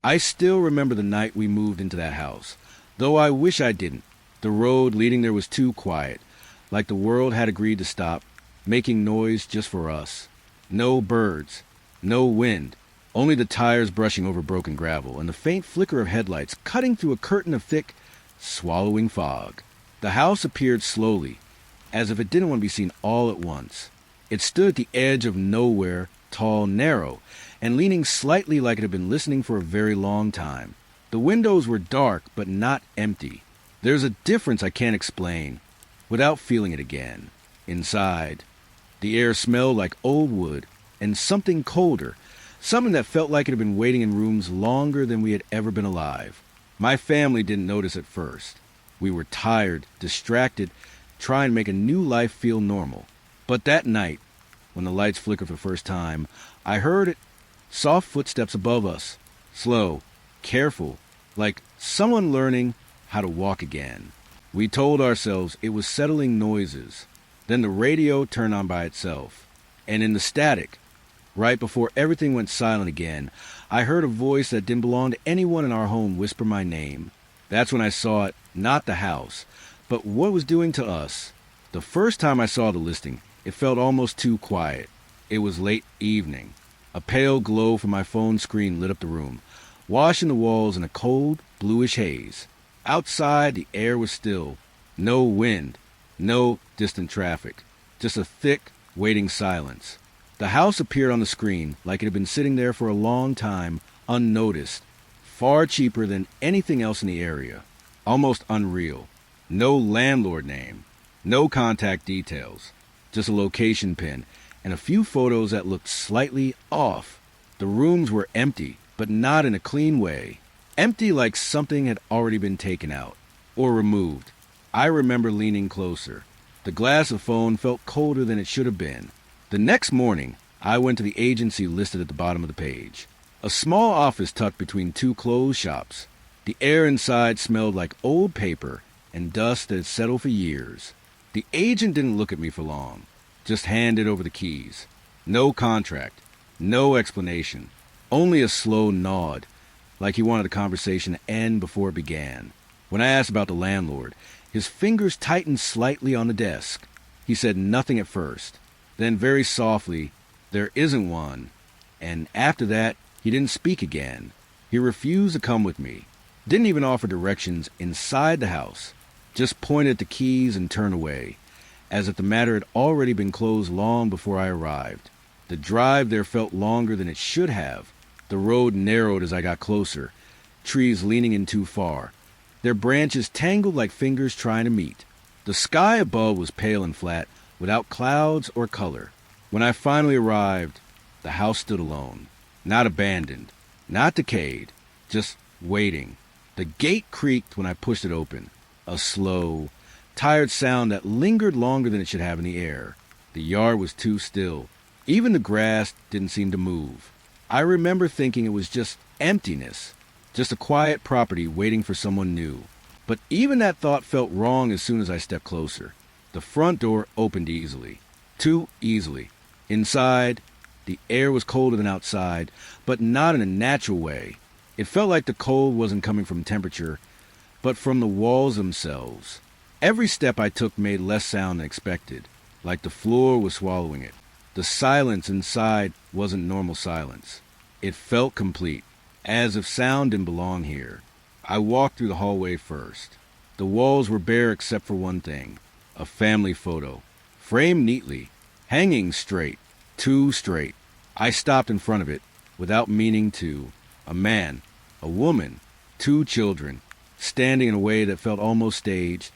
I still remember the night we moved into that house, though I wish I didn't. The road leading there was too quiet, like the world had agreed to stop, making noise just for us. No birds, no wind, only the tires brushing over broken gravel and the faint flicker of headlights cutting through a curtain of thick, swallowing fog. The house appeared slowly, as if it didn't want to be seen all at once. It stood at the edge of nowhere, tall, narrow, and leaning slightly like it had been listening for a very long time. The windows were dark, but not empty. There's a difference I can't explain, without feeling it again. Inside, the air smelled like old wood, and something colder, something that felt like it had been waiting in rooms longer than we had ever been alive. My family didn't notice at first. We were tired, distracted, trying to make a new life feel normal. But that night, when the lights flickered for the first time, I heard it. Soft footsteps above us. Slow, careful, like someone learning how to walk again. We told ourselves it was settling noises. Then the radio turned on by itself. And in the static, right before everything went silent again, I heard a voice that didn't belong to anyone in our home whisper my name. That's when I saw it, not the house, but what it was doing to us. The first time I saw the listing, it felt almost too quiet. It was late evening. A pale glow from my phone screen lit up the room, washing the walls in a cold, bluish haze. Outside, the air was still. No wind, no distant traffic, just a thick, waiting silence. The house appeared on the screen like it had been sitting there for a long time, unnoticed, far cheaper than anything else in the area. Almost unreal. No landlord name, no contact details, just a location pin and a few photos that looked slightly off. The rooms were empty, but not in a clean way. Empty like something had already been taken out or removed. I remember leaning closer. The glass of phone felt colder than it should have been. The next morning, I went to the agency listed at the bottom of the page. A small office tucked between two clothes shops. The air inside smelled like old paper and dust that had settled for years. The agent didn't look at me for long, just handed over the keys. No contract, no explanation, only a slow nod, like he wanted the conversation to end before it began. When I asked about the landlord, his fingers tightened slightly on the desk. He said nothing at first. Then very softly, "There isn't one." And after that, he didn't speak again. He refused to come with me. Didn't even offer directions inside the house. Just pointed at the keys and turned away, as if the matter had already been closed long before I arrived. The drive there felt longer than it should have. The road narrowed as I got closer, trees leaning in too far, their branches tangled like fingers trying to meet. The sky above was pale and flat, without clouds or color. When I finally arrived, the house stood alone, not abandoned, not decayed, just waiting. The gate creaked when I pushed it open, a slow, tired sound that lingered longer than it should have in the air. The yard was too still. Even the grass didn't seem to move. I remember thinking it was just emptiness, just a quiet property waiting for someone new. But even that thought felt wrong as soon as I stepped closer. The front door opened easily, too easily. Inside, the air was colder than outside, but not in a natural way. It felt like the cold wasn't coming from temperature, but from the walls themselves. Every step I took made less sound than expected, like the floor was swallowing it. The silence inside wasn't normal silence. It felt complete, as if sound didn't belong here. I walked through the hallway first. The walls were bare except for one thing, a family photo, framed neatly, hanging straight, too straight. I stopped in front of it, without meaning to. A man, a woman, two children, standing in a way that felt almost staged,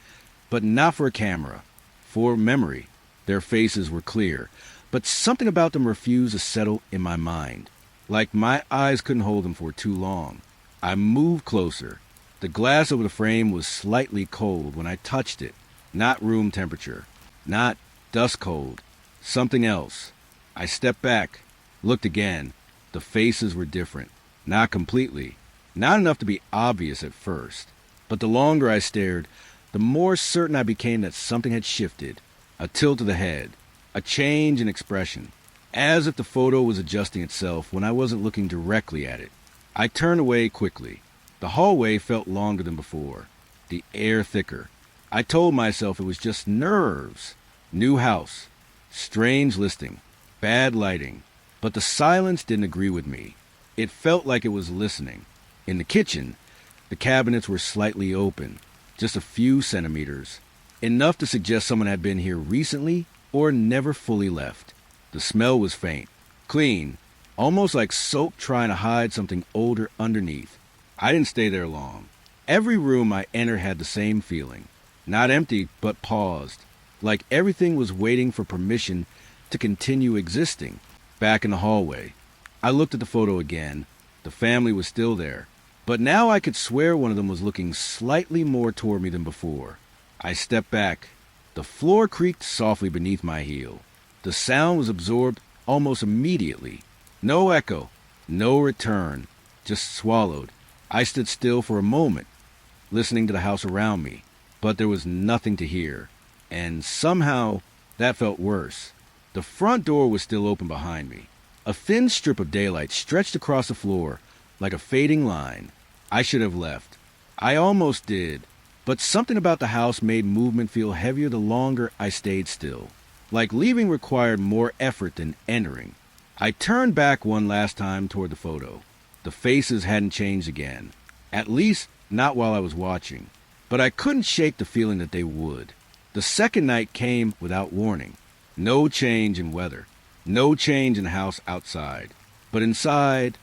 but not for a camera, for memory. Their faces were clear, but something about them refused to settle in my mind, like my eyes couldn't hold them for too long. I moved closer. The glass over the frame was slightly cold when I touched it, not room temperature, not dust cold, something else. I stepped back, looked again. The faces were different, not completely, not enough to be obvious at first. But the longer I stared, the more certain I became that something had shifted, a tilt of the head, a change in expression, as if the photo was adjusting itself when I wasn't looking directly at it. I turned away quickly. The hallway felt longer than before, the air thicker. I told myself it was just nerves. New house, strange listing, bad lighting. But the silence didn't agree with me. It felt like it was listening. In the kitchen, the cabinets were slightly open, just a few centimeters, enough to suggest someone had been here recently or never fully left. The smell was faint, clean, almost like soap trying to hide something older underneath. I didn't stay there long. Every room I entered had the same feeling. Not empty, but paused, like everything was waiting for permission to continue existing. Back in the hallway, I looked at the photo again. The family was still there, but now I could swear one of them was looking slightly more toward me than before. I stepped back. The floor creaked softly beneath my heel. The sound was absorbed almost immediately. No echo, no return, just swallowed. I stood still for a moment, listening to the house around me, but there was nothing to hear, and somehow that felt worse. The front door was still open behind me. A thin strip of daylight stretched across the floor like a fading line. I should have left. I almost did, but something about the house made movement feel heavier the longer I stayed still. Like leaving required more effort than entering. I turned back one last time toward the photo. The faces hadn't changed again, at least not while I was watching, but I couldn't shake the feeling that they would. The second night came without warning. No change in weather, no change in the house outside, but inside,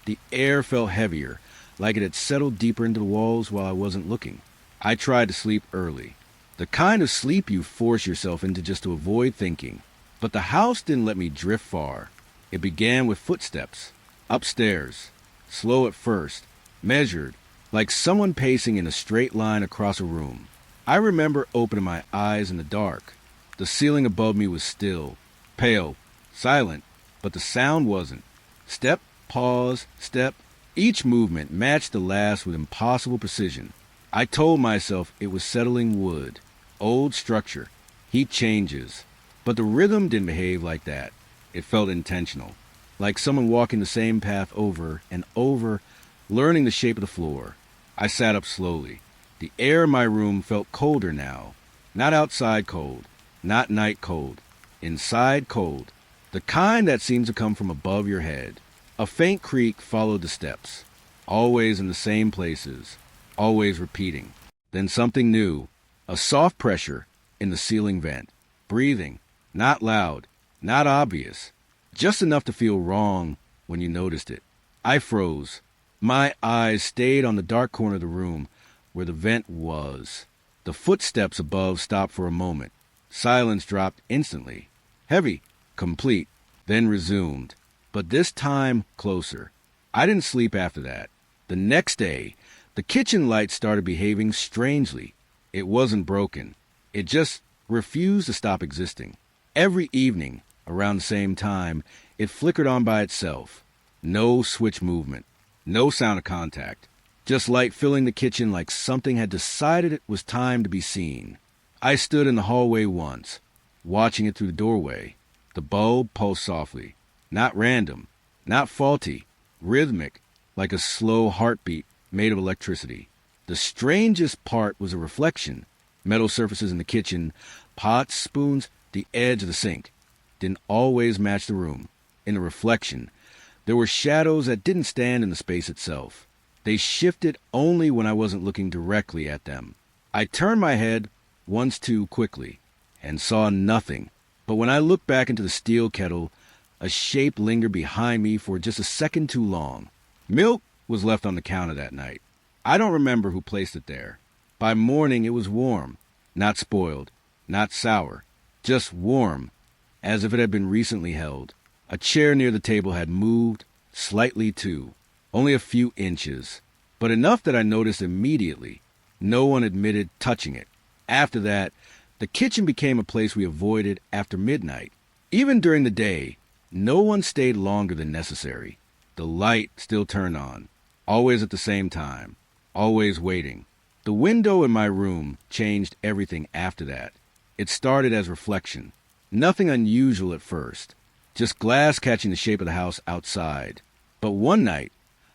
the air felt heavier, like it had settled deeper into the walls while I wasn't looking. I tried to sleep early, the kind of sleep you force yourself into just to avoid thinking, but the house didn't let me drift far. It began with footsteps, upstairs, slow at first, measured, like someone pacing in a straight line across a room. I remember opening my eyes in the dark. The ceiling above me was still, pale, silent, but the sound wasn't. Step, pause, step. Each movement matched the last with impossible precision. I told myself it was settling wood, old structure, heat changes. But the rhythm didn't behave like that. It felt intentional, like someone walking the same path over and over, learning the shape of the floor. I sat up slowly. The air in my room felt colder now. Not outside cold, not night cold. Inside cold. The kind that seems to come from above your head. A faint creak followed the steps. Always in the same places. Always repeating. Then something new. A soft pressure in the ceiling vent. Breathing. Not loud. Not obvious. Just enough to feel wrong when you noticed it. I froze. My eyes stayed on the dark corner of the room where the vent was. The footsteps above stopped for a moment. Silence dropped instantly. Heavy, complete, then resumed. But this time closer. I didn't sleep after that. The next day, the kitchen light started behaving strangely. It wasn't broken. It just refused to stop existing. Every evening, around the same time, it flickered on by itself. No switch movement. No sound of contact. Just light filling the kitchen like something had decided it was time to be seen. I stood in the hallway once, watching it through the doorway. The bulb pulsed softly. Not random. Not faulty. Rhythmic, like a slow heartbeat made of electricity. The strangest part was a reflection. Metal surfaces in the kitchen, pots, spoons, the edge of the sink, didn't always match the room. In the reflection, there were shadows that didn't stand in the space itself. They shifted only when I wasn't looking directly at them. I turned my head once too quickly and saw nothing. But when I looked back into the steel kettle, a shape lingered behind me for just a second too long. Milk was left on the counter that night. I don't remember who placed it there. By morning, it was warm, not spoiled, not sour, just warm, as if it had been recently held. A chair near the table had moved, slightly too, only a few inches, but enough that I noticed immediately. No one admitted touching it. After that, the kitchen became a place we avoided after midnight. Even during the day, no one stayed longer than necessary. The light still turned on, always at the same time, always waiting. The window in my room changed everything after that. It started as reflection. Nothing unusual at first, just glass catching the shape of the house outside. But one night,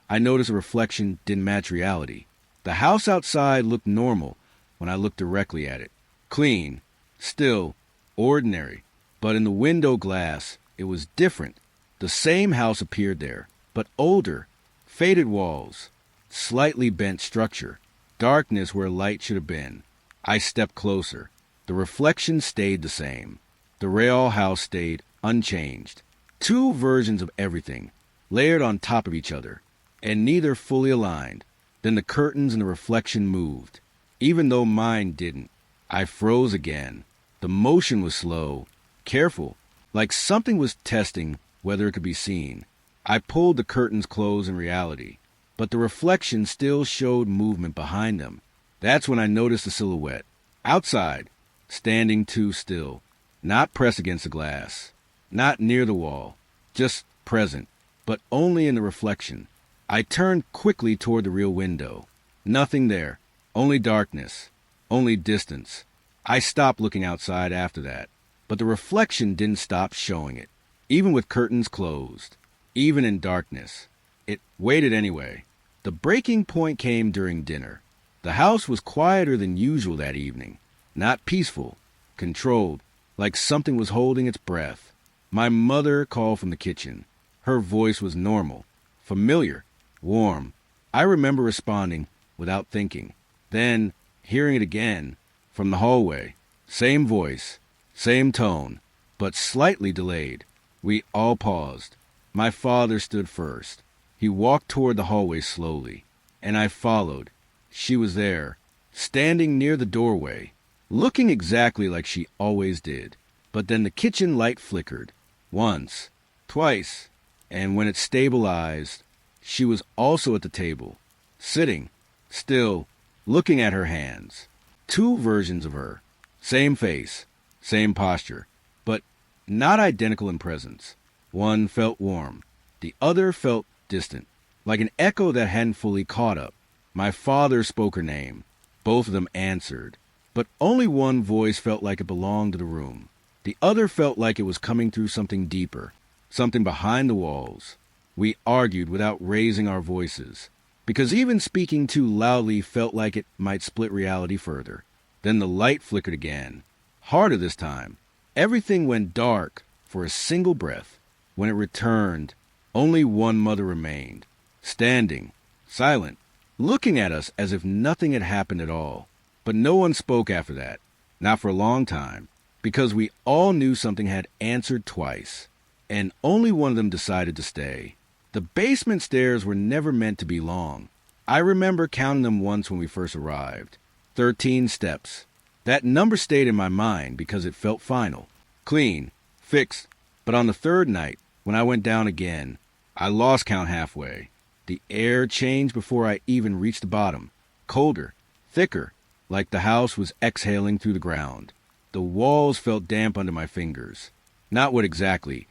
I noticed a reflection didn't match reality. The house outside looked normal when I looked directly at it. Clean, still, ordinary. But in the window glass, it was different. The same house appeared there, but older, faded walls, slightly bent structure, darkness where light should have been. I stepped closer. The reflection stayed the same. The real house stayed unchanged. Two versions of everything, layered on top of each other, and neither fully aligned. Then the curtains and the reflection moved, even though mine didn't. I froze again. The motion was slow, careful, like something was testing whether it could be seen. I pulled the curtains close in reality, but the reflection still showed movement behind them. That's when I noticed the silhouette. Outside, standing too still, not pressed against the glass, not near the wall, just present, but only in the reflection. I turned quickly toward the real window. Nothing there, only darkness, only distance. I stopped looking outside after that, but the reflection didn't stop showing it, even with curtains closed, even in darkness. It waited anyway. The breaking point came during dinner. The house was quieter than usual that evening, not peaceful, controlled, like something was holding its breath. My mother called from the kitchen. Her voice was normal, familiar, warm. I remember responding without thinking. Then, hearing it again, from the hallway. Same voice, same tone, but slightly delayed. We all paused. My father stood first. He walked toward the hallway slowly, and I followed. She was there, standing near the doorway, looking exactly like she always did. But then the kitchen light flickered. Once, twice, and when it stabilized, she was also at the table, sitting, still, looking at her hands. Two versions of her. Same face, same posture, but not identical in presence. One felt warm. The other felt distant, like an echo that hadn't fully caught up. My father spoke her name. Both of them answered, but only one voice felt like it belonged to the room. The other felt like it was coming through something deeper, something behind the walls. We argued without raising our voices, because even speaking too loudly felt like it might split reality further. Then the light flickered again, harder this time. Everything went dark for a single breath. When it returned, only one mother remained, standing, silent, looking at us as if nothing had happened at all. But no one spoke after that, not for a long time, because we all knew something had answered twice, and only one of them decided to stay. The basement stairs were never meant to be long. I remember counting them once when we first arrived. 13 steps. That number stayed in my mind because it felt final, clean, fixed. But on the third night, when I went down again, I lost count halfway. The air changed before I even reached the bottom. Colder, thicker, like the house was exhaling through the ground. The walls felt damp under my fingers. Not what exactly,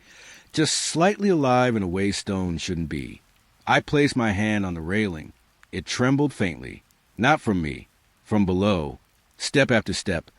just slightly alive in a way stone shouldn't be. I placed my hand on the railing. It trembled faintly, not from me, from below. Step after step,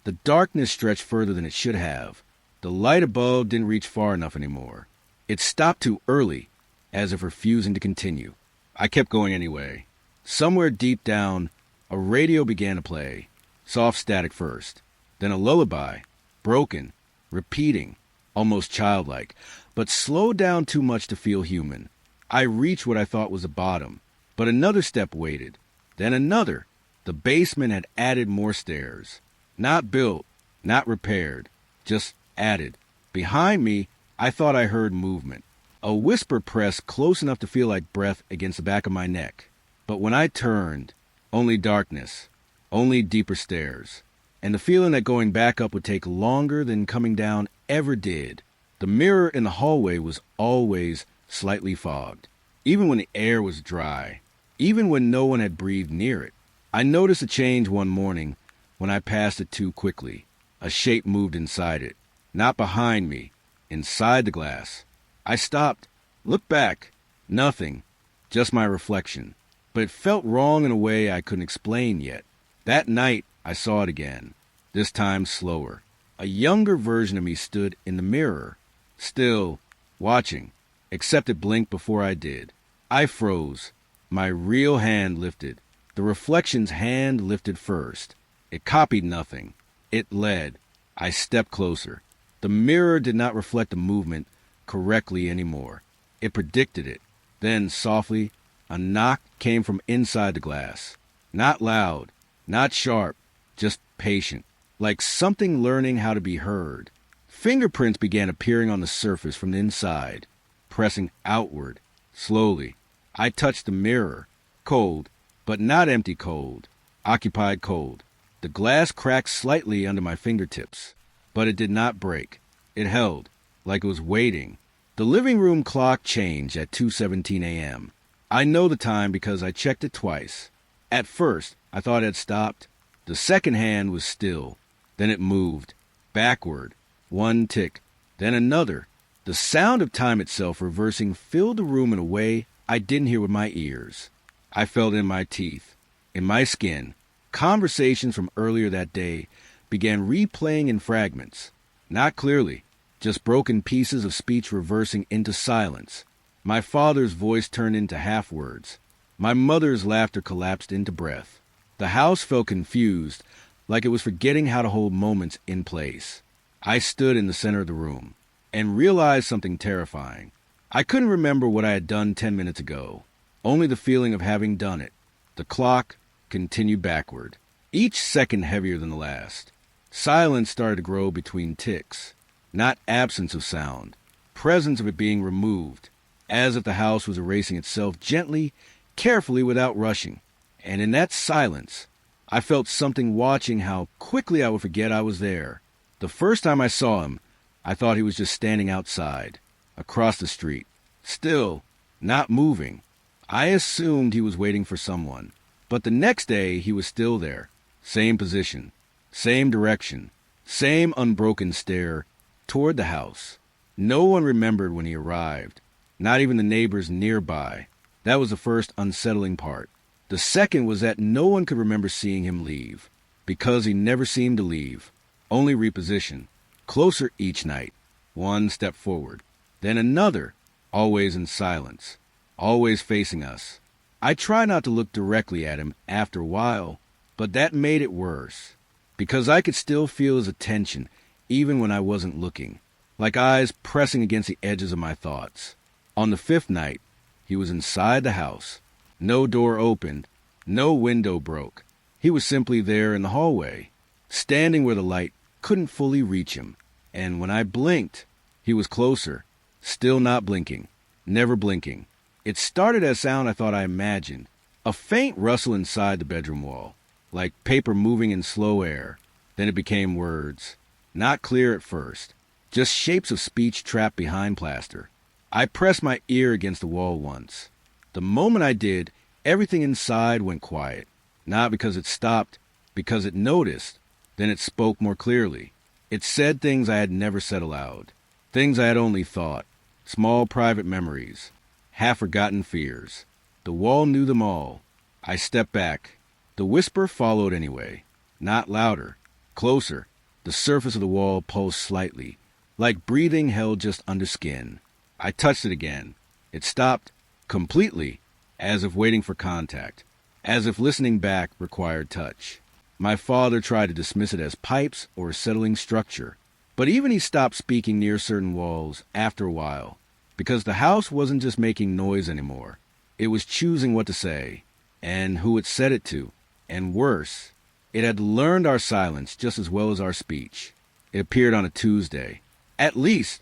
the darkness stretched further than it should have. The light above didn't reach far enough anymore. It stopped too early, as if refusing to continue. I kept going anyway. Somewhere deep down, a radio began to play. Soft static first, then a lullaby, broken, repeating, almost childlike, but slowed down too much to feel human. I reached what I thought was the bottom, but another step waited, then another. The basement had added more stairs. Not built, not repaired, just added. Behind me, I thought I heard movement. A whisper pressed close enough to feel like breath against the back of my neck. But when I turned, only darkness, only deeper stairs, and the feeling that going back up would take longer than coming down ever did. The mirror in the hallway was always slightly fogged, even when the air was dry, even when no one had breathed near it. I noticed a change one morning when I passed it too quickly. A shape moved inside it, not behind me, inside the glass. I stopped, looked back. Nothing, just my reflection. But it felt wrong in a way I couldn't explain yet. That night, I saw it again, this time slower. A younger version of me stood in the mirror, still, watching, except it blinked before I did. I froze. My real hand lifted. The reflection's hand lifted first. It copied nothing. It led. I stepped closer. The mirror did not reflect the movement correctly anymore. It predicted it. Then, softly, a knock came from inside the glass. Not loud, not sharp, just patient, like something learning how to be heard. Fingerprints began appearing on the surface from the inside, pressing outward, slowly. I touched the mirror. Cold, but not empty cold. Occupied cold. The glass cracked slightly under my fingertips, but it did not break. It held, like it was waiting. The living room clock changed at 2:17 a.m. I know the time because I checked it twice. At first, I thought it had stopped. The second hand was still. Then it moved. Backward. One tick. Then another. The sound of time itself reversing filled the room in a way I didn't hear with my ears. I felt it in my teeth, in my skin. Conversations from earlier that day began replaying in fragments. Not clearly, just broken pieces of speech reversing into silence. My father's voice turned into half-words. My mother's laughter collapsed into breath. The house felt confused, like it was forgetting how to hold moments in place. I stood in the center of the room and realized something terrifying. I couldn't remember what I had done 10 minutes ago, only the feeling of having done it. The clock continued backward, each second heavier than the last. Silence started to grow between ticks, not absence of sound, presence of it being removed, as if the house was erasing itself gently, carefully, without rushing. And in that silence, I felt something watching how quickly I would forget I was there. The first time I saw him, I thought he was just standing outside, across the street, still, not moving. I assumed he was waiting for someone. But the next day, he was still there. Same position, same direction, same unbroken stare toward the house. No one remembered when he arrived, not even the neighbors nearby. That was the first unsettling part. The second was that no one could remember seeing him leave, because he never seemed to leave, only reposition, closer each night, one step forward, then another, always in silence, always facing us. I tried not to look directly at him after a while, but that made it worse, because I could still feel his attention even when I wasn't looking, like eyes pressing against the edges of my thoughts. On the fifth night, he was inside the house. No door opened, no window broke. He was simply there in the hallway, standing where the light couldn't fully reach him. And when I blinked, he was closer, still not blinking, never blinking. It started as sound I thought I imagined, a faint rustle inside the bedroom wall, like paper moving in slow air. Then it became words, not clear at first, just shapes of speech trapped behind plaster. I pressed my ear against the wall once. The moment I did, everything inside went quiet, not because it stopped, because it noticed. Then it spoke more clearly. It said things I had never said aloud, things I had only thought, small private memories, half-forgotten fears. The wall knew them all. I stepped back. The whisper followed anyway, not louder, closer. The surface of the wall pulsed slightly, like breathing held just under skin. I touched it again. It stopped completely, as if waiting for contact, as if listening back required touch. My father tried to dismiss it as pipes or a settling structure, but even he stopped speaking near certain walls after a while, because the house wasn't just making noise anymore. It was choosing what to say, and who it said it to, and worse, it had learned our silence just as well as our speech. It appeared on a Tuesday. At least,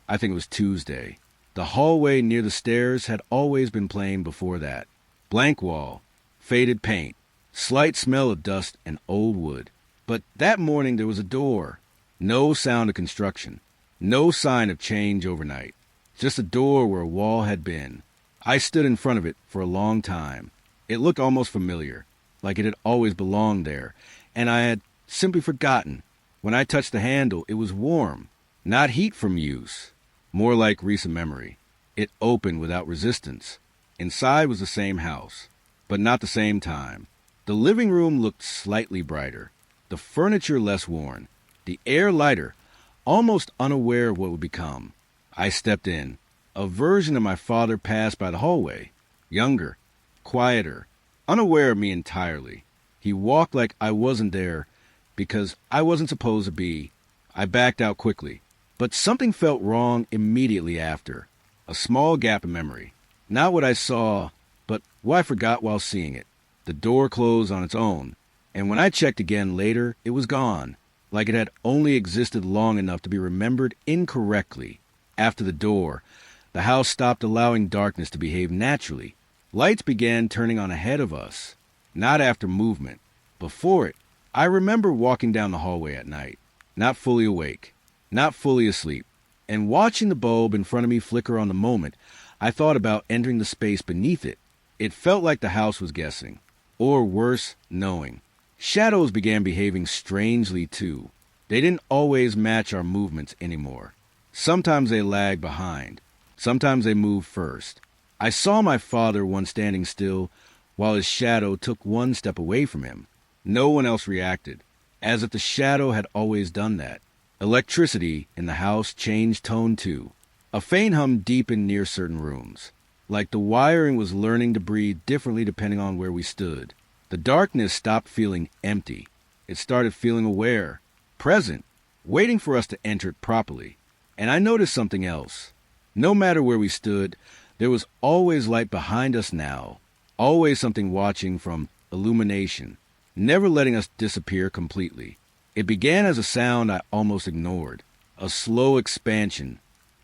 I think it was Tuesday. The hallway near the stairs had always been plain before that. Blank wall, faded paint, slight smell of dust and old wood. But that morning there was a door. No sound of construction. No sign of change overnight. Just a door where a wall had been. I stood in front of it for a long time. It looked almost familiar, like it had always belonged there, and I had simply forgotten. When I touched the handle, it was warm, not heat from use, more like recent memory. It opened without resistance. Inside was the same house, but not the same time. The living room looked slightly brighter, the furniture less worn, the air lighter, almost unaware of what would become. I stepped in. A version of my father passed by the hallway. younger, quieter, unaware of me entirely. He walked like I wasn't there because I wasn't supposed to be. I backed out quickly, but something felt wrong immediately after. A small gap in memory. Not what I saw, but what I forgot while seeing it. The door closed on its own, and when I checked again later, it was gone, like it had only existed long enough to be remembered incorrectly. After the door, the house stopped allowing darkness to behave naturally. Lights began turning on ahead of us, not after movement. Before it, I remember walking down the hallway at night, not fully awake, not fully asleep, and watching the bulb in front of me flicker on the moment I thought about entering the space beneath it. It felt like the house was guessing, or worse, knowing. Shadows began behaving strangely too. They didn't always match our movements anymore. Sometimes they lagged behind. Sometimes they moved first. I saw my father once standing still while his shadow took one step away from him. No one else reacted, as if the shadow had always done that. Electricity in the house changed tone too. A faint hum deepened near certain rooms, like the wiring was learning to breathe differently depending on where we stood. The darkness stopped feeling empty. It started feeling aware, present, waiting for us to enter it properly. And I noticed something else. No matter where we stood, there was always light behind us now, always something watching from illumination, never letting us disappear completely. It began as a sound I almost ignored, a slow expansion,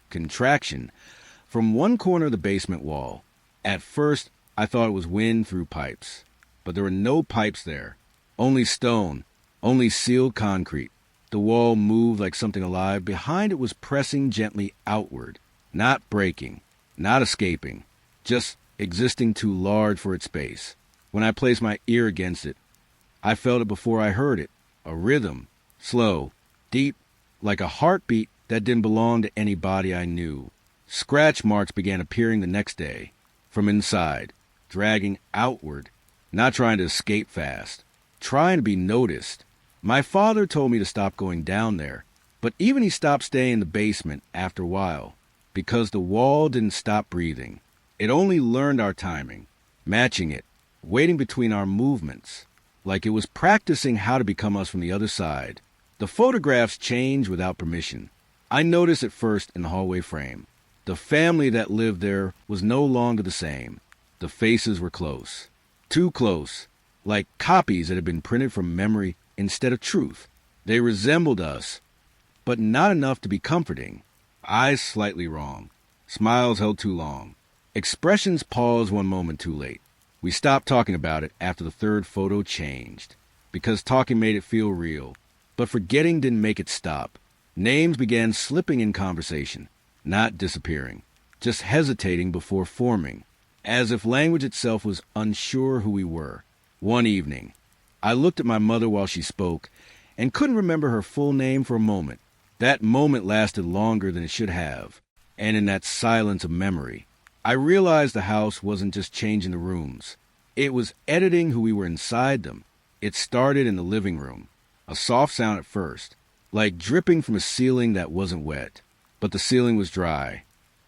contraction, from one corner of the basement wall. At first, I thought it was wind through pipes, but there were no pipes there, only stone, only sealed concrete. The wall moved like something alive. Behind it was pressing gently outward, not breaking, not escaping, just existing too large for its space. When I placed my ear against it, I felt it before I heard it, a rhythm, slow, deep, like a heartbeat that didn't belong to any body I knew. Scratch marks began appearing the next day, from inside, dragging outward, not trying to escape fast, trying to be noticed. My father told me to stop going down there, but even he stopped staying in the basement after a while, because the wall didn't stop breathing. It only learned our timing, matching it, waiting between our movements, like it was practicing how to become us from the other side. The photographs changed without permission. I noticed it first in the hallway frame. The family that lived there was no longer the same. The faces were close, too close, like copies that had been printed from memory instead of truth. They resembled us, but not enough to be comforting. Eyes slightly wrong. Smiles held too long. Expressions paused one moment too late. We stopped talking about it after the third photo changed, because talking made it feel real, but forgetting didn't make it stop. Names began slipping in conversation, not disappearing, just hesitating before forming, as if language itself was unsure who we were. One evening, I looked at my mother while she spoke and couldn't remember her full name for a moment. That moment lasted longer than it should have, and in that silence of memory, I realized the house wasn't just changing the rooms. It was editing who we were inside them. It started in the living room, a soft sound at first, like dripping from a ceiling that wasn't wet. But the ceiling was dry,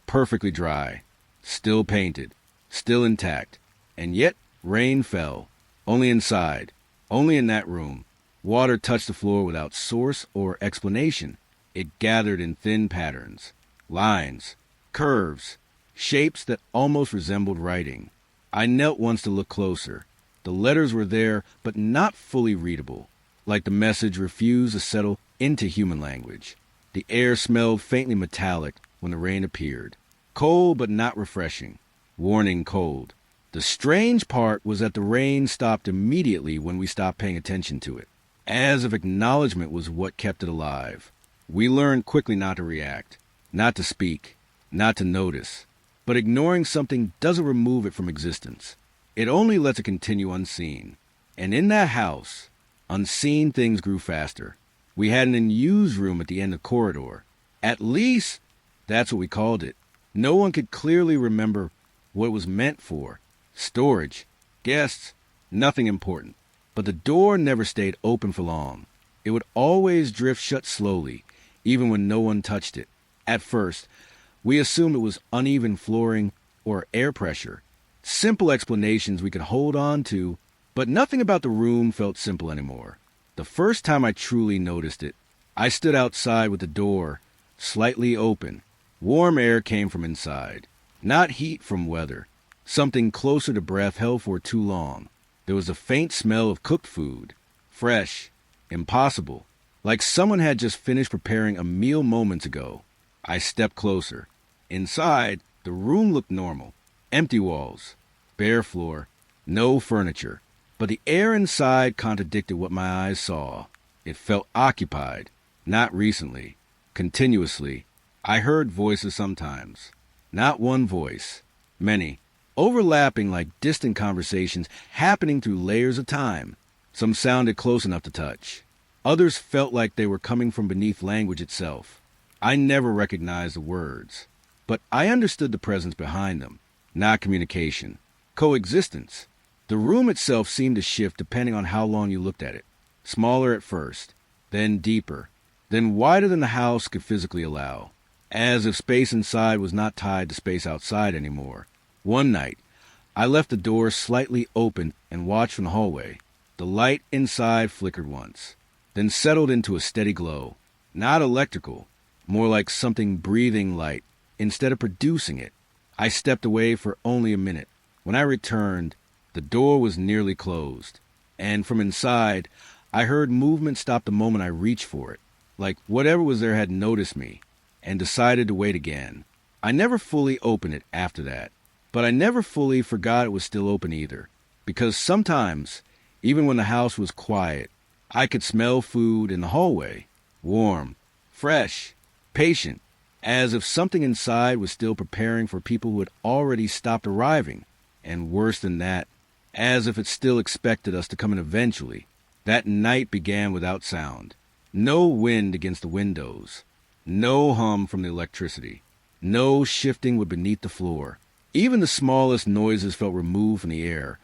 perfectly dry, still painted, still intact, and yet rain fell, only inside. Only in that room. Water touched the floor without source or explanation. It gathered in thin patterns, lines, curves, shapes that almost resembled writing. I knelt once to look closer. The letters were there, but not fully readable, like the message refused to settle into human language. The air smelled faintly metallic when the rain appeared. Cold but not refreshing. Warning cold. The strange part was that the rain stopped immediately when we stopped paying attention to it, as if acknowledgement was what kept it alive. We learned quickly not to react, not to speak, not to notice. But ignoring something doesn't remove it from existence. It only lets it continue unseen. And in that house, unseen things grew faster. We had an unused room at the end of the corridor. At least, that's what we called it. No one could clearly remember what it was meant for. Storage, guests, nothing important. But the door never stayed open for long. It would always drift shut slowly, even when no one touched it. At first, we assumed it was uneven flooring or air pressure. Simple explanations we could hold on to, but nothing about the room felt simple anymore. The first time I truly noticed it, I stood outside with the door slightly open. Warm air came from inside, not heat from weather. Something closer to breath held for too long. There was a faint smell of cooked food, fresh, impossible, like someone had just finished preparing a meal moments ago. I stepped closer. Inside, the room looked normal. Empty walls, bare floor, no furniture. But the air inside contradicted what my eyes saw. It felt occupied, not recently, continuously. I heard voices sometimes. Not one voice, many, overlapping like distant conversations happening through layers of time. Some sounded close enough to touch. Others felt like they were coming from beneath language itself. I never recognized the words, but I understood the presence behind them. Not communication, coexistence. The room itself seemed to shift depending on how long you looked at it. Smaller at first, then deeper, then wider than the house could physically allow, as if space inside was not tied to space outside anymore. One night, I left the door slightly open and watched from the hallway. The light inside flickered once, then settled into a steady glow. Not electrical, more like something breathing light instead of producing it. I stepped away for only a minute. When I returned, the door was nearly closed, and from inside, I heard movement stop the moment I reached for it, like whatever was there had noticed me and decided to wait again. I never fully opened it after that, but I never fully forgot it was still open either, because sometimes, even when the house was quiet, I could smell food in the hallway, warm, fresh, patient, as if something inside was still preparing for people who had already stopped arriving, and worse than that, as if it still expected us to come in eventually. That night began without sound. No wind against the windows. No hum from the electricity. No shifting wood beneath the floor. Even the smallest noises felt removed from the air,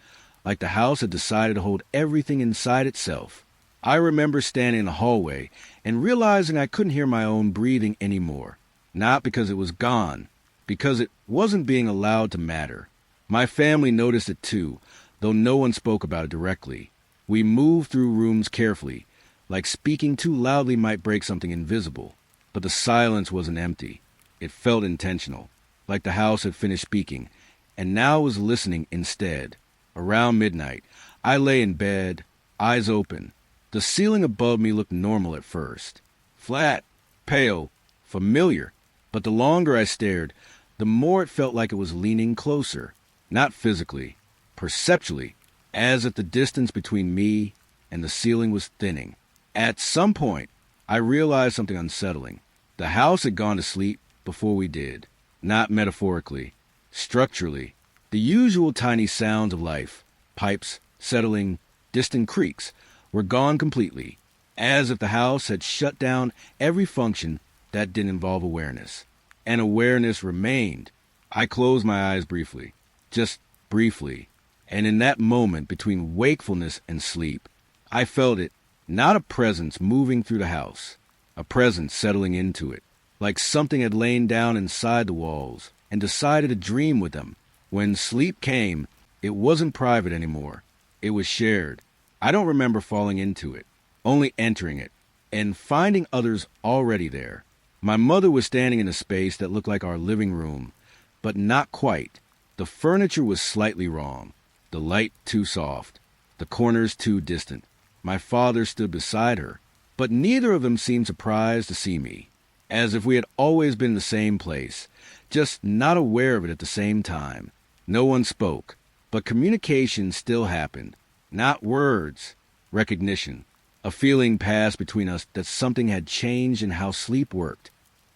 like the house had decided to hold everything inside itself. I remember standing in the hallway and realizing I couldn't hear my own breathing anymore. Not because it was gone, because it wasn't being allowed to matter. My family noticed it too, though no one spoke about it directly. We moved through rooms carefully, like speaking too loudly might break something invisible. But the silence wasn't empty. It felt intentional, like the house had finished speaking, and now was listening instead. Around midnight, I lay in bed, eyes open. The ceiling above me looked normal at first. Flat, pale, familiar. But the longer I stared, the more it felt like it was leaning closer. Not physically, perceptually, as if the distance between me and the ceiling was thinning. At some point, I realized something unsettling. The house had gone to sleep before we did. Not metaphorically, structurally. The usual tiny sounds of life, pipes, settling, distant creaks, were gone completely, as if the house had shut down every function that didn't involve awareness. And awareness remained. I closed my eyes briefly, just briefly, and in that moment between wakefulness and sleep, I felt it, not a presence moving through the house, a presence settling into it, like something had lain down inside the walls and decided to dream with them. When sleep came, it wasn't private anymore. It was shared. I don't remember falling into it, only entering it, and finding others already there. My mother was standing in a space that looked like our living room, but not quite. The furniture was slightly wrong, the light too soft, the corners too distant. My father stood beside her, but neither of them seemed surprised to see me, as if we had always been in the same place, just not aware of it at the same time. No one spoke, but communication still happened. Not words, recognition. A feeling passed between us that something had changed in how sleep worked,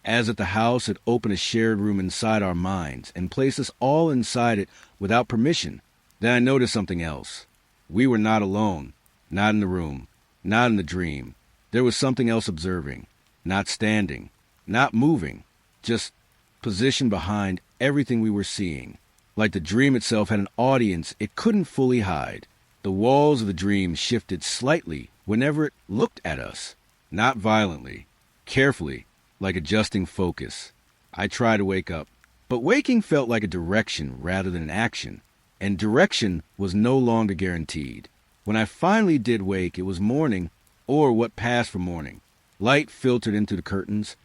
as if the house had opened a shared room inside our minds and placed us all inside it without permission. Then I noticed something else. We were not alone, not in the room, not in the dream. There was something else observing, not standing, not moving, just positioned behind everything we were seeing. Like the dream itself had an audience it couldn't fully hide. The walls of the dream shifted slightly whenever it looked at us, not violently, carefully, like adjusting focus. I tried to wake up, but waking felt like a direction rather than an action. and direction was no longer guaranteed. When I finally did wake, it was morning, or what passed for morning. Light filtered into the curtains,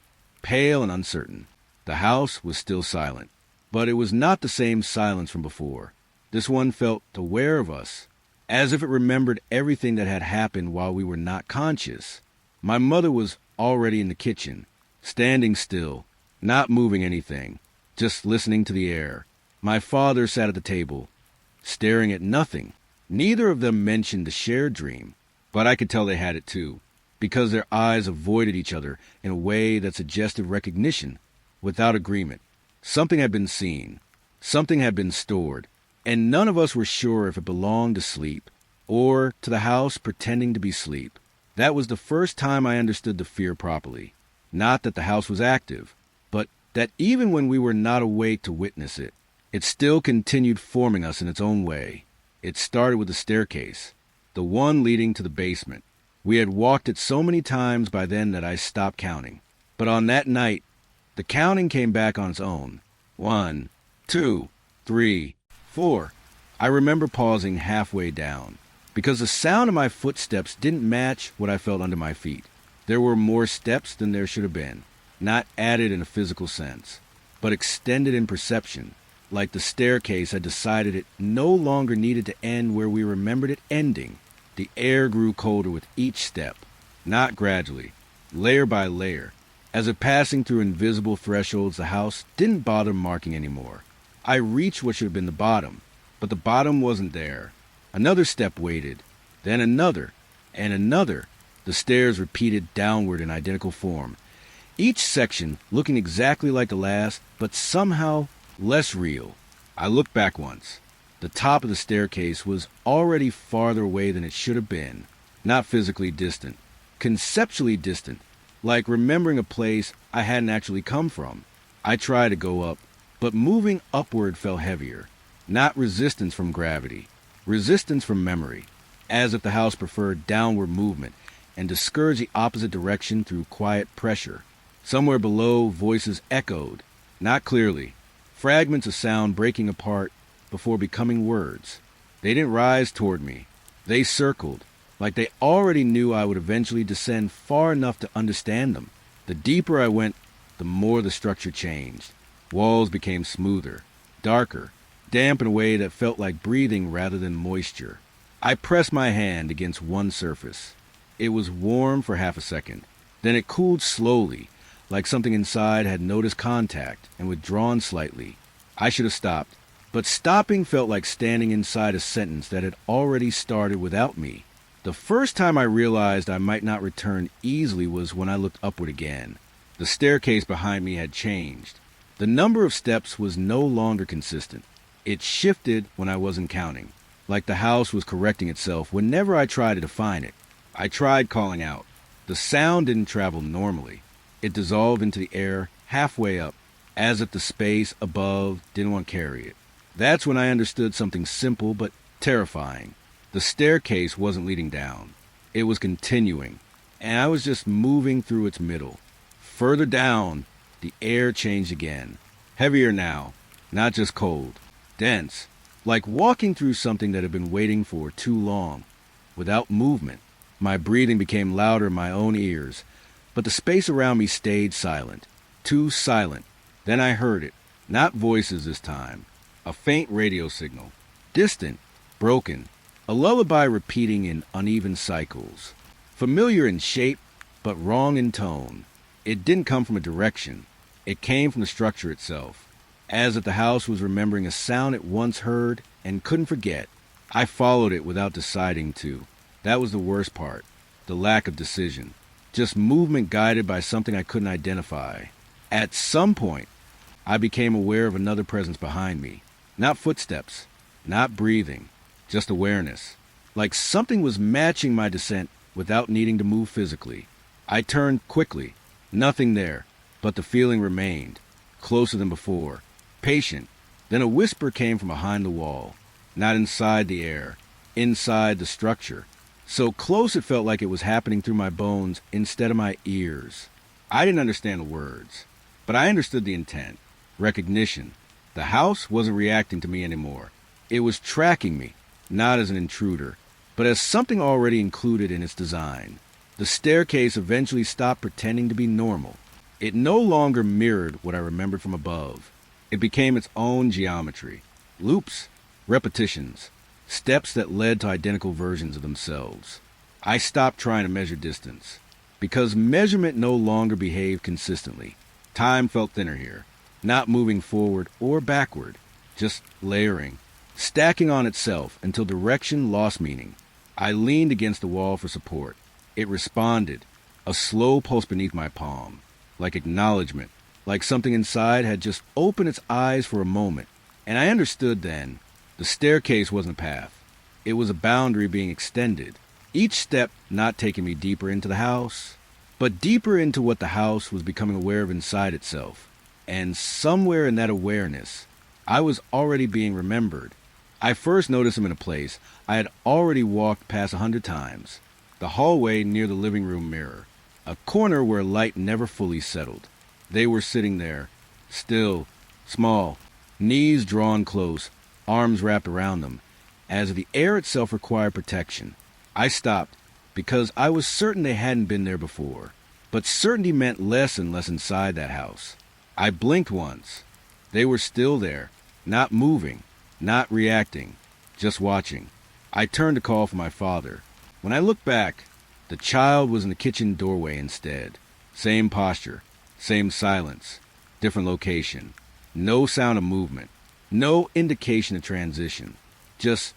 pale and uncertain. The house was still silent, but it was not the same silence from before. This one felt aware of us, as if it remembered everything that had happened while we were not conscious. My mother was already in the kitchen, standing still, not moving anything, just listening to the air. My father sat at the table, staring at nothing. Neither of them mentioned the shared dream, but I could tell they had it too, because their eyes avoided each other in a way that suggested recognition, without agreement. Something had been seen, something had been stored, and none of us were sure if it belonged to sleep, or to the house pretending to be sleep. That was the first time I understood the fear properly. Not that the house was active, but that even when we were not awake to witness it, it still continued forming us in its own way. It started with the staircase, the one leading to the basement. We had walked it so many times by then that I stopped counting. But on that night, the counting came back on its own. 1, 2, 3, 4. I remember pausing halfway down, because the sound of my footsteps didn't match what I felt under my feet. There were more steps than there should have been, not added in a physical sense, but extended in perception, like the staircase had decided it no longer needed to end where we remembered it ending. The air grew colder with each step, not gradually, layer by layer. As if passing through invisible thresholds, the house didn't bother marking anymore. I reached what should have been the bottom, but the bottom wasn't there. Another step waited, then another, and another. The stairs repeated downward in identical form, each section looking exactly like the last, but somehow less real. I looked back once. The top of the staircase was already farther away than it should have been. Not physically distant, conceptually distant, like remembering a place I hadn't actually come from. I tried to go up, but moving upward felt heavier. Not resistance from gravity, resistance from memory, as if the house preferred downward movement and discouraged the opposite direction through quiet pressure. Somewhere below, voices echoed, not clearly, fragments of sound breaking apart before becoming words. They didn't rise toward me. They circled, like they already knew I would eventually descend far enough to understand them. The deeper I went, the more the structure changed. Walls became smoother, darker, damp in a way that felt like breathing rather than moisture. I pressed my hand against one surface. It was warm for half a second. Then it cooled slowly, like something inside had noticed contact and withdrawn slightly. I should have stopped, but stopping felt like standing inside a sentence that had already started without me. The first time I realized I might not return easily was when I looked upward again. The staircase behind me had changed. The number of steps was no longer consistent. It shifted when I wasn't counting, like the house was correcting itself whenever I tried to define it. I tried calling out. The sound didn't travel normally. It dissolved into the air halfway up, as if the space above didn't want to carry it. That's when I understood something simple but terrifying. The staircase wasn't leading down. It was continuing, and I was just moving through its middle. Further down, the air changed again. Heavier now, not just cold. Dense, like walking through something that had been waiting for too long, without movement. My breathing became louder in my own ears, but the space around me stayed silent. Too silent. Then I heard it. Not voices this time. A faint radio signal. Distant, broken. A lullaby repeating in uneven cycles. Familiar in shape, but wrong in tone. It didn't come from a direction. It came from the structure itself, as if the house was remembering a sound it once heard and couldn't forget. I followed it without deciding to. That was the worst part. The lack of decision. Just movement guided by something I couldn't identify. At some point, I became aware of another presence behind me. Not footsteps, not breathing. Just awareness. Like something was matching my descent without needing to move physically. I turned quickly. Nothing there, but the feeling remained. Closer than before. Patient. Then a whisper came from behind the wall. Not inside the air. Inside the structure. So close it felt like it was happening through my bones instead of my ears. I didn't understand the words, but I understood the intent. Recognition. The house wasn't reacting to me anymore. It was tracking me, not as an intruder, but as something already included in its design. The staircase eventually stopped pretending to be normal. It no longer mirrored what I remembered from above. It became its own geometry. Loops, repetitions, steps that led to identical versions of themselves. I stopped trying to measure distance, because measurement no longer behaved consistently. Time felt thinner here, not moving forward or backward, just layering, stacking on itself until direction lost meaning. I leaned against the wall for support. It responded, a slow pulse beneath my palm, like acknowledgement, like something inside had just opened its eyes for a moment. And I understood then, the staircase wasn't a path. It was a boundary being extended, each step not taking me deeper into the house, but deeper into what the house was becoming aware of inside itself. And somewhere in that awareness, I was already being remembered. I first noticed them in a place I had already walked past 100 times, the hallway near the living room mirror, a corner where light never fully settled. They were sitting there, still, small, knees drawn close, arms wrapped around them, as if the air itself required protection. I stopped, because I was certain they hadn't been there before, but certainty meant less and less inside that house. I blinked once. They were still there, not moving, not reacting, just watching. I turned to call for my father. When I looked back, the child was in the kitchen doorway instead. Same posture, same silence, different location. No sound of movement, no indication of transition, just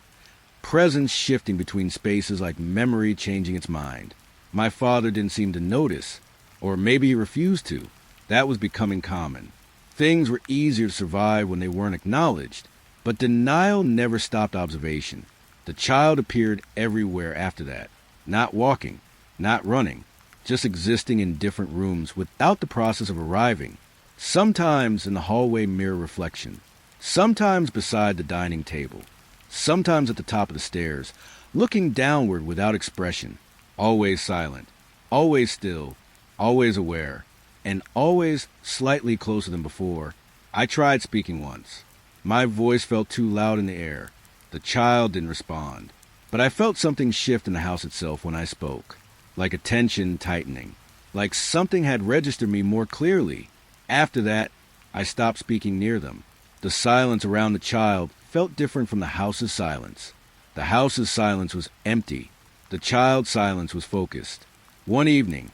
presence shifting between spaces like memory changing its mind. My father didn't seem to notice, or maybe he refused to. That was becoming common. Things were easier to survive when they weren't acknowledged, but denial never stopped observation. The child appeared everywhere after that, not walking, not running, just existing in different rooms without the process of arriving. Sometimes in the hallway mirror reflection, sometimes beside the dining table, sometimes at the top of the stairs, looking downward without expression, always silent, always still, always aware, and always slightly closer than before. I tried speaking once. My voice felt too loud in the air. The child didn't respond. But I felt something shift in the house itself when I spoke, like a tension tightening, like something had registered me more clearly. After that, I stopped speaking near them. The silence around the child felt different from the house's silence. The house's silence was empty. The child's silence was focused. One evening,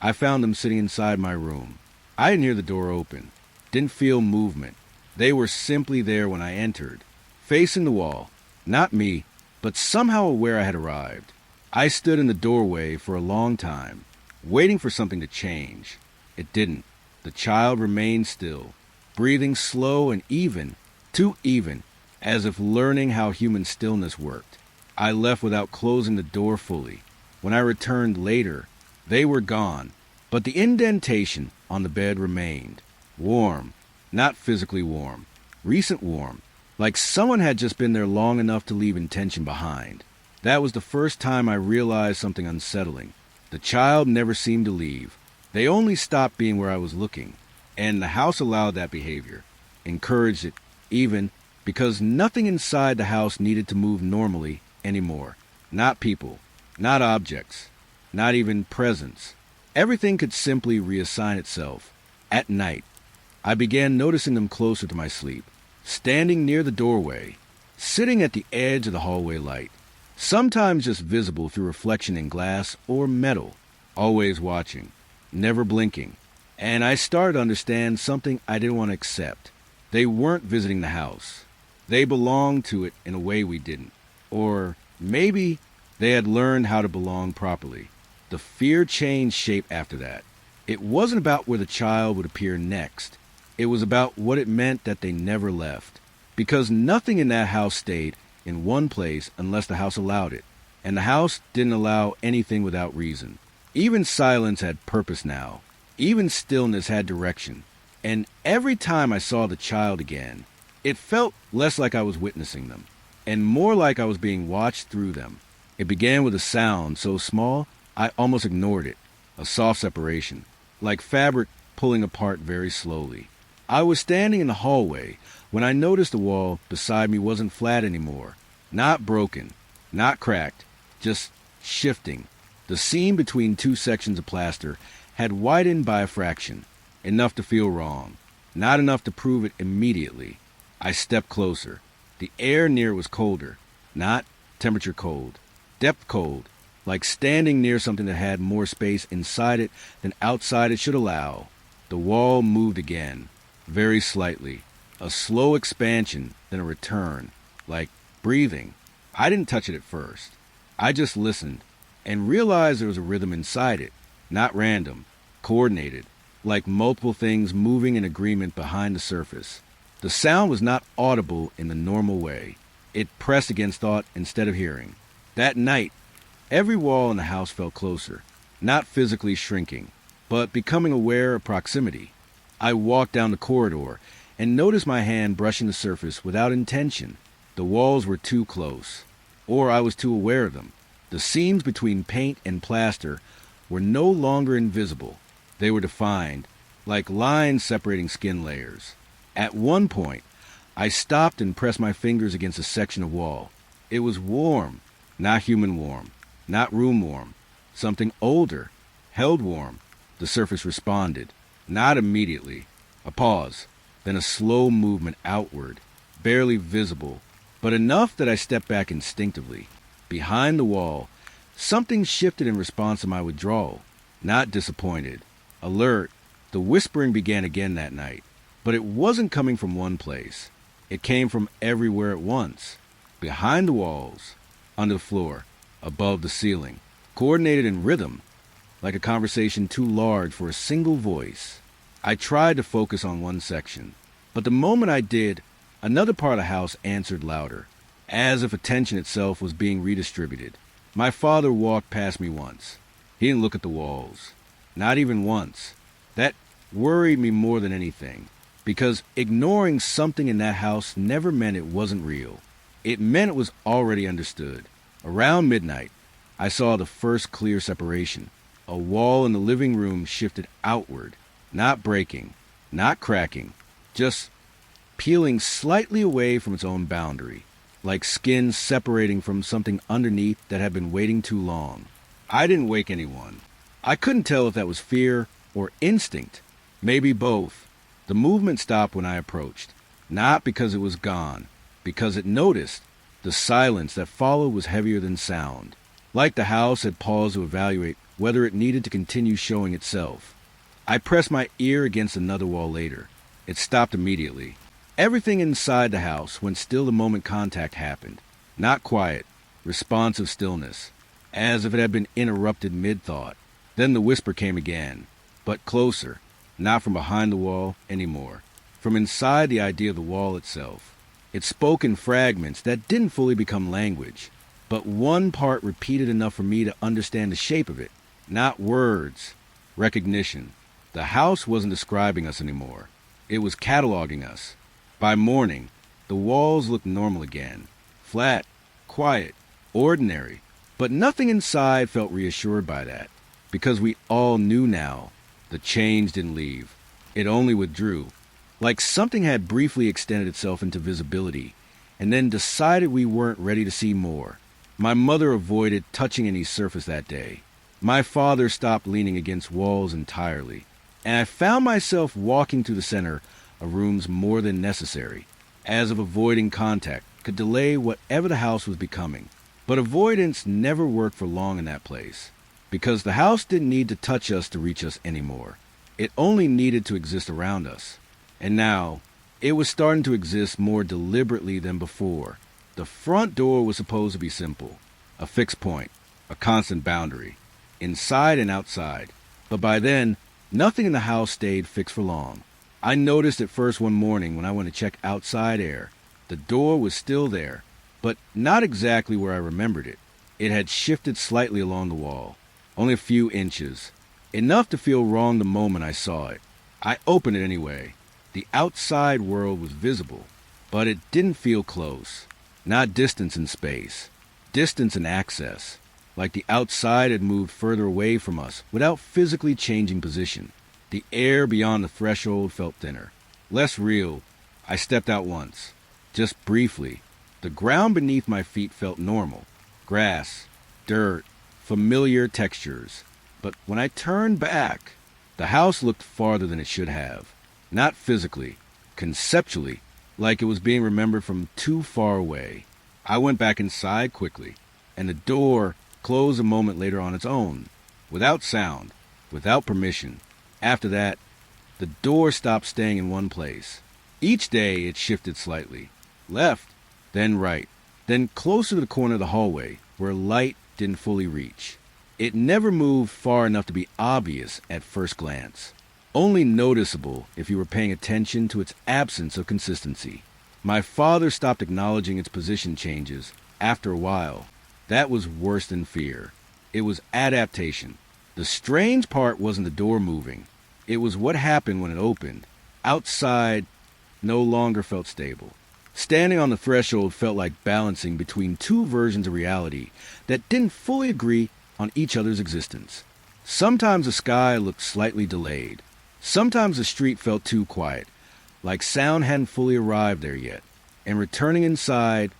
I found them sitting inside my room. I didn't hear the door open, didn't feel movement. They were simply there when I entered, facing the wall, not me, but somehow aware I had arrived. I stood in the doorway for a long time, waiting for something to change. It didn't. The child remained still, breathing slow and even, too even, as if learning how human stillness worked. I left without closing the door fully. When I returned later, they were gone, but the indentation on the bed remained. Warm, not physically warm, recent warm, like someone had just been there long enough to leave intention behind. That was the first time I realized something unsettling. The child never seemed to leave. They only stopped being where I was looking, and the house allowed that behavior, encouraged it, even because nothing inside the house needed to move normally anymore. Not people, not objects, not even presence. Everything could simply reassign itself. At night, I began noticing them closer to my sleep, standing near the doorway, sitting at the edge of the hallway light, sometimes just visible through reflection in glass or metal, always watching, never blinking. And I started to understand something I didn't want to accept. They weren't visiting the house. They belonged to it in a way we didn't. Or maybe they had learned how to belong properly. The fear changed shape after that. It wasn't about where the child would appear next. It was about what it meant that they never left. Because nothing in that house stayed in one place unless the house allowed it. And the house didn't allow anything without reason. Even silence had purpose now. Even stillness had direction. And every time I saw the child again, it felt less like I was witnessing them, and more like I was being watched through them. It began with a sound so small I almost ignored it, a soft separation, like fabric pulling apart very slowly. I was standing in the hallway when I noticed the wall beside me wasn't flat anymore. Not broken, not cracked, just shifting. The seam between two sections of plaster had widened by a fraction, enough to feel wrong, not enough to prove it immediately. I stepped closer. The air near was colder, not temperature cold, depth cold, like standing near something that had more space inside it than outside it should allow. The wall moved again, very slightly, a slow expansion, then a return, like breathing. I didn't touch it at first. I just listened and realized there was a rhythm inside it, not random, coordinated, like multiple things moving in agreement behind the surface. The sound was not audible in the normal way. It pressed against thought instead of hearing. That night, every wall in the house felt closer, not physically shrinking, but becoming aware of proximity. I walked down the corridor and noticed my hand brushing the surface without intention. The walls were too close, or I was too aware of them. The seams between paint and plaster were no longer invisible. They were defined, like lines separating skin layers. At one point, I stopped and pressed my fingers against a section of wall. It was warm, not human warm, not room warm, something older, held warm. The surface responded, not immediately. A pause, then a slow movement outward, barely visible, but enough that I stepped back instinctively. Behind the wall, something shifted in response to my withdrawal. Not disappointed, alert. The whispering began again that night, but it wasn't coming from one place. It came from everywhere at once. Behind the walls, under the floor, above the ceiling, coordinated in rhythm, like a conversation too large for a single voice. I tried to focus on one section, but the moment I did, another part of the house answered louder, as if attention itself was being redistributed. My father walked past me once. He didn't look at the walls. Not even once. That worried me more than anything, because ignoring something in that house never meant it wasn't real. It meant it was already understood. Around midnight, I saw the first clear separation. A wall in the living room shifted outward, not breaking, not cracking, just peeling slightly away from its own boundary, like skin separating from something underneath that had been waiting too long. I didn't wake anyone. I couldn't tell if that was fear or instinct, maybe both. The movement stopped when I approached, not because it was gone, because it noticed. The silence that followed was heavier than sound, like the house had paused to evaluate whether it needed to continue showing itself. I pressed my ear against another wall later. It stopped immediately. Everything inside the house went still the moment contact happened. Not quiet, responsive stillness, as if it had been interrupted mid-thought. Then the whisper came again, but closer, not from behind the wall anymore, from inside the idea of the wall itself. It spoke in fragments that didn't fully become language, but one part repeated enough for me to understand the shape of it. Not words, recognition. The house wasn't describing us anymore. It was cataloging us. By morning, the walls looked normal again. Flat, quiet, ordinary. But nothing inside felt reassured by that, because we all knew now. The change didn't leave. It only withdrew, like something had briefly extended itself into visibility, and then decided we weren't ready to see more. My mother avoided touching any surface that day. My father stopped leaning against walls entirely, and I found myself walking to the center of rooms more than necessary, as if avoiding contact could delay whatever the house was becoming. But avoidance never worked for long in that place, because the house didn't need to touch us to reach us anymore. It only needed to exist around us. And now, it was starting to exist more deliberately than before. The front door was supposed to be simple, a fixed point, a constant boundary, inside and outside. But by then, nothing in the house stayed fixed for long. I noticed at first one morning when I went to check outside air. The door was still there, but not exactly where I remembered it. It had shifted slightly along the wall, only a few inches, enough to feel wrong the moment I saw it. I opened it anyway. The outside world was visible, but it didn't feel close. Not distance in space, distance in access, like the outside had moved further away from us without physically changing position. The air beyond the threshold felt thinner, Less real. I stepped out once. Just briefly. The ground beneath my feet felt normal. Grass, dirt, familiar textures. But when I turned back, the house looked farther than it should have. Not physically, conceptually, like it was being remembered from too far away. I went back inside quickly, and the door closed a moment later on its own, without sound, without permission. After that, the door stopped staying in one place. Each day it shifted slightly. Left, then right, then closer to the corner of the hallway, where light didn't fully reach. It never moved far enough to be obvious at first glance. Only noticeable if you were paying attention to its absence of consistency. My father stopped acknowledging its position changes after a while. That was worse than fear. It was adaptation. The strange part wasn't the door moving. It was what happened when it opened. Outside no longer felt stable. Standing on the threshold felt like balancing between two versions of reality that didn't fully agree on each other's existence. Sometimes the sky looked slightly delayed. Sometimes the street felt too quiet, like sound hadn't fully arrived there yet, and returning inside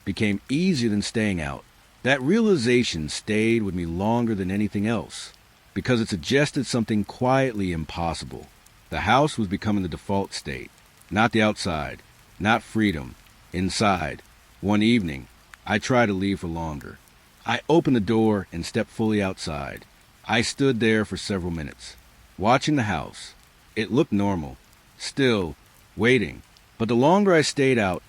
became easier than staying out. That realization stayed with me longer than anything else, because it suggested something quietly impossible. The house was becoming the default state, not the outside, not freedom, inside. One evening, I tried to leave for longer. I opened the door and stepped fully outside. I stood there for several minutes, watching the house. It looked normal, still, waiting. But the longer I stayed out,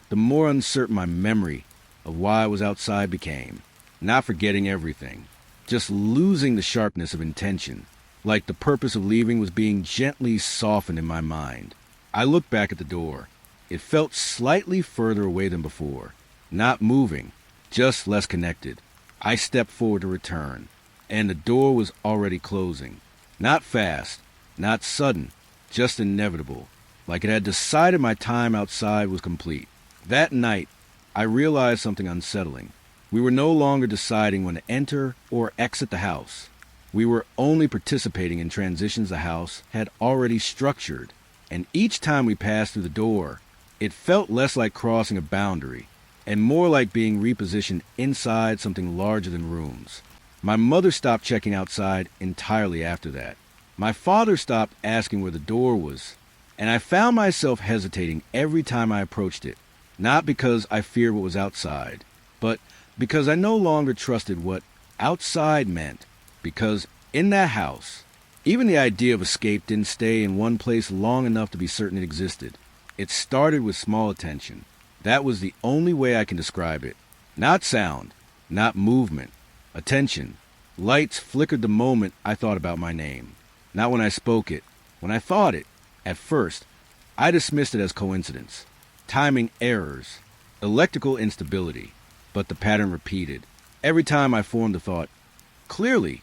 the more uncertain my memory of why I was outside became. Not forgetting everything, just losing the sharpness of intention, like the purpose of leaving was being gently softened in my mind. I looked back at the door. It felt slightly further away than before, not moving, just less connected. I stepped forward to return, and the door was already closing. Not fast, not sudden, just inevitable, like it had decided my time outside was complete. That night, I realized something unsettling. We were no longer deciding when to enter or exit the house. We were only participating in transitions the house had already structured, and each time we passed through the door, it felt less like crossing a boundary and more like being repositioned inside something larger than rooms. My mother stopped checking outside entirely after that. My father stopped asking where the door was, and I found myself hesitating every time I approached it, not because I feared what was outside, but because I no longer trusted what outside meant, because in that house, even the idea of escape didn't stay in one place long enough to be certain it existed. It started with small attention. That was the only way I can describe it. Not sound, not movement. Attention. Lights flickered the moment I thought about my name. Not when I spoke it. When I thought it. At first, I dismissed it as coincidence. Timing errors. Electrical instability. But the pattern repeated. Every time I formed the thought, clearly,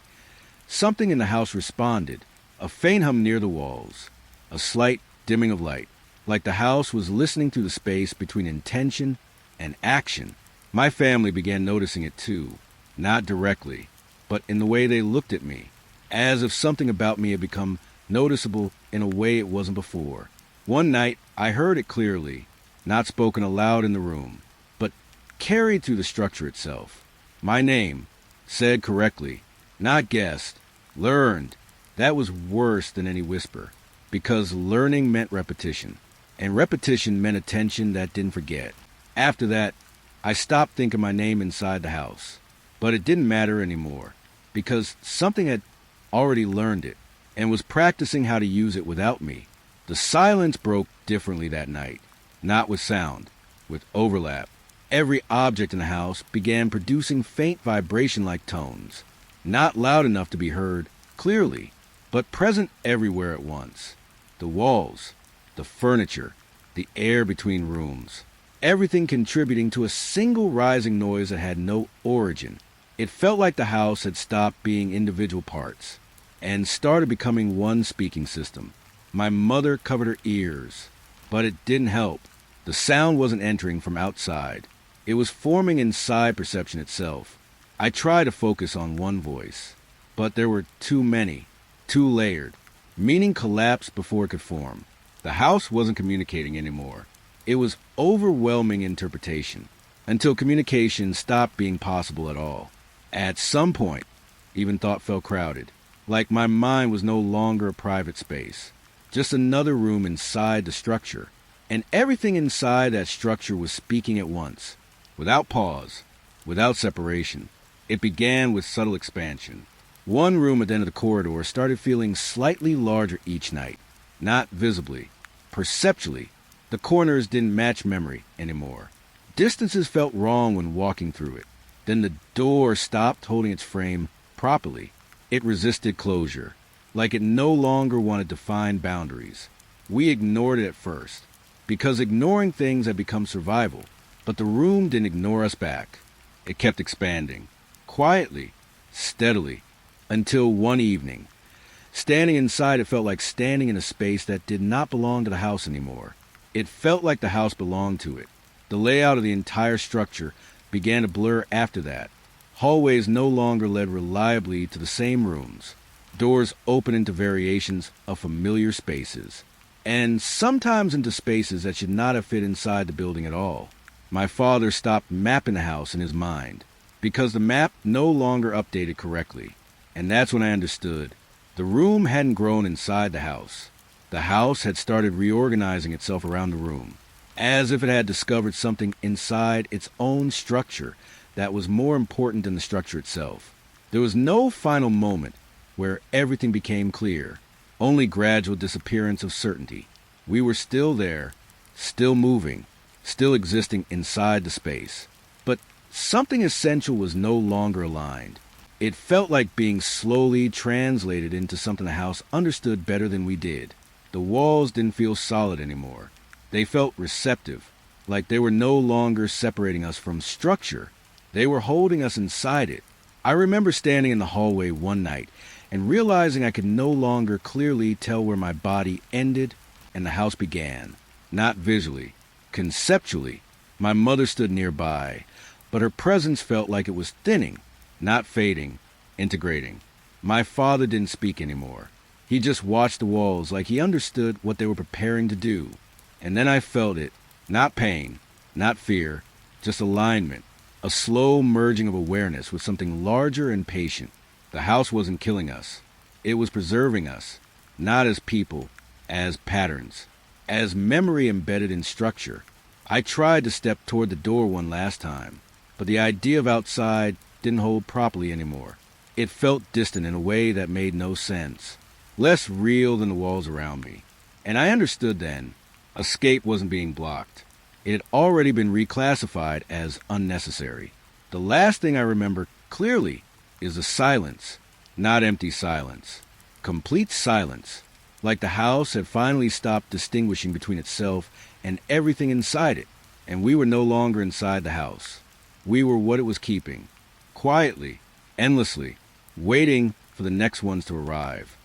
something in the house responded. A faint hum near the walls. A slight dimming of light. Like the house was listening through the space between intention and action. My family began noticing it too, not directly, but in the way they looked at me, as if something about me had become noticeable in a way it wasn't before. One night, I heard it clearly, not spoken aloud in the room, but carried through the structure itself. My name, said correctly, not guessed, learned. That was worse than any whisper, because learning meant repetition. And repetition meant attention that didn't forget. After that, I stopped thinking my name inside the house. But it didn't matter anymore, because something had already learned it, and was practicing how to use it without me. The silence broke differently that night, not with sound, with overlap. Every object in the house began producing faint vibration-like tones, not loud enough to be heard clearly, but present everywhere at once. The walls, the furniture, the air between rooms, everything contributing to a single rising noise that had no origin. It felt like the house had stopped being individual parts and started becoming one speaking system. My mother covered her ears, but it didn't help. The sound wasn't entering from outside. It was forming inside perception itself. I tried to focus on one voice, but there were too many, too layered. Meaning collapsed before it could form. The house wasn't communicating anymore. It was overwhelming interpretation, until communication stopped being possible at all. At some point, even thought felt crowded, like my mind was no longer a private space, just another room inside the structure, and everything inside that structure was speaking at once, without pause, without separation. It began with subtle expansion. One room at the end of the corridor started feeling slightly larger each night, not visibly, perceptually. The corners didn't match memory anymore. Distances felt wrong when walking through it. Then the door stopped holding its frame properly. It resisted closure, like it no longer wanted to find boundaries. We ignored it at first, because ignoring things had become survival. But the room didn't ignore us back. It kept expanding, quietly, steadily, until one evening. Standing inside, it felt like standing in a space that did not belong to the house anymore. It felt like the house belonged to it. The layout of the entire structure began to blur after that. Hallways no longer led reliably to the same rooms. Doors opened into variations of familiar spaces, and sometimes into spaces that should not have fit inside the building at all. My father stopped mapping the house in his mind, because the map no longer updated correctly. And that's when I understood. The room hadn't grown inside the house. The house had started reorganizing itself around the room, as if it had discovered something inside its own structure that was more important than the structure itself. There was no final moment where everything became clear, only gradual disappearance of certainty. We were still there, still moving, still existing inside the space. But something essential was no longer aligned. It felt like being slowly translated into something the house understood better than we did. The walls didn't feel solid anymore. They felt receptive, like they were no longer separating us from structure. They were holding us inside it. I remember standing in the hallway one night and realizing I could no longer clearly tell where my body ended and the house began. Not visually, conceptually. My mother stood nearby, but her presence felt like it was thinning, not fading, integrating. My father didn't speak anymore. He just watched the walls like he understood what they were preparing to do. And then I felt it. Not pain, not fear, just alignment. A slow merging of awareness with something larger and patient. The house wasn't killing us. It was preserving us, not as people, as patterns, as memory embedded in structure. I tried to step toward the door one last time, but the idea of outside didn't hold properly anymore. It felt distant in a way that made no sense, less real than the walls around me. And I understood then, escape wasn't being blocked. It had already been reclassified as unnecessary. The last thing I remember clearly is the silence, not empty silence. Complete silence, like the house had finally stopped distinguishing between itself and everything inside it, and we were no longer inside the house. We were what it was keeping, quietly, endlessly, waiting for the next ones to arrive.